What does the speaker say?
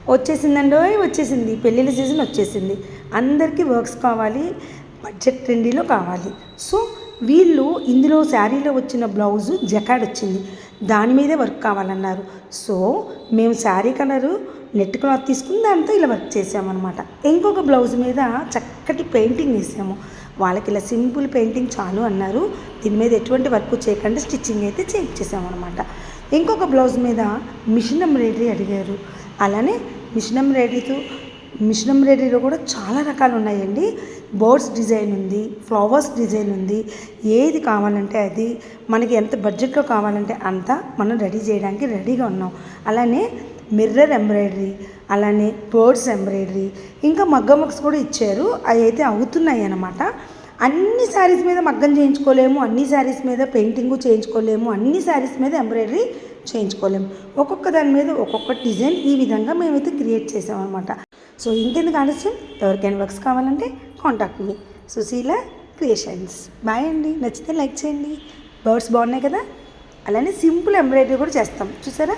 వచ్చేసిందండోయ్, వచ్చేసింది. పెళ్ళిళ్ళ సీజన్ వచ్చేసింది. అందరికీ వర్క్స్ కావాలి, బడ్జెట్ ట్రెండీలో కావాలి. సో వీళ్ళు ఇందులో శారీలో వచ్చిన బ్లౌజు జకాడ్ వచ్చింది, దాని మీదే వర్క్ కావాలన్నారు. సో మేము శారీ కలరు నెట్ క్లాత్ తీసుకుని దాంతో ఇలా వర్క్ చేసామన్నమాట. ఇంకొక బ్లౌజ్ మీద చక్కటి పెయింటింగ్ వేసాము. వాళ్ళకి ఇలా సింపుల్ పెయింటింగ్ చాలు అన్నారు, దీని మీద ఎటువంటి వర్క్ చేయకుండా స్టిచ్చింగ్ అయితే చేయించేసామన్నమాట. ఇంకొక బ్లౌజ్ మీద మిషన్ ఎంబ్రాయిడరీ అడిగారు. అలానే మిషన్ ఎంబ్రాయిడరీలో కూడా చాలా రకాలు ఉన్నాయండి. బర్డ్స్ డిజైన్ ఉంది, ఫ్లవర్స్ డిజైన్ ఉంది. ఏది కావాలంటే అది, మనకి ఎంత బడ్జెట్లో కావాలంటే అంత మనం రెడీ చేయడానికి రెడీగా ఉన్నాం. అలానే మిర్రర్ ఎంబ్రాయిడరీ, అలానే బర్డ్స్ ఎంబ్రాయిడరీ, ఇంకా మగ్గం వర్క్స్ కూడా ఇచ్చారు. అవి అయితే అవుతున్నాయి అన్నమాట. అన్ని శారీస్ మీద మగ్గం చేయించుకోలేము, అన్ని శారీస్ మీద పెయింటింగు చేయించుకోలేము, అన్ని శారీస్ మీద ఎంబ్రాయిడరీ చేయించుకోలేము. ఒక్కొక్క దాని మీద ఒక్కొక్క డిజైన్ ఈ విధంగా మేమైతే క్రియేట్ చేసామన్నమాట. సో ఇంకెందుకు ఆలస్యం, ఎవరికైనా వర్క్స్ కావాలంటే కాంటాక్ట్ మీ సుశీల క్రియేషన్స్. బాయ్ అండి. నచ్చితే లైక్ చేయండి. బర్డ్స్ బాగున్నాయి కదా. అలానే సింపుల్ ఎంబ్రాయిడరీ కూడా చేస్తాం, చూసారా.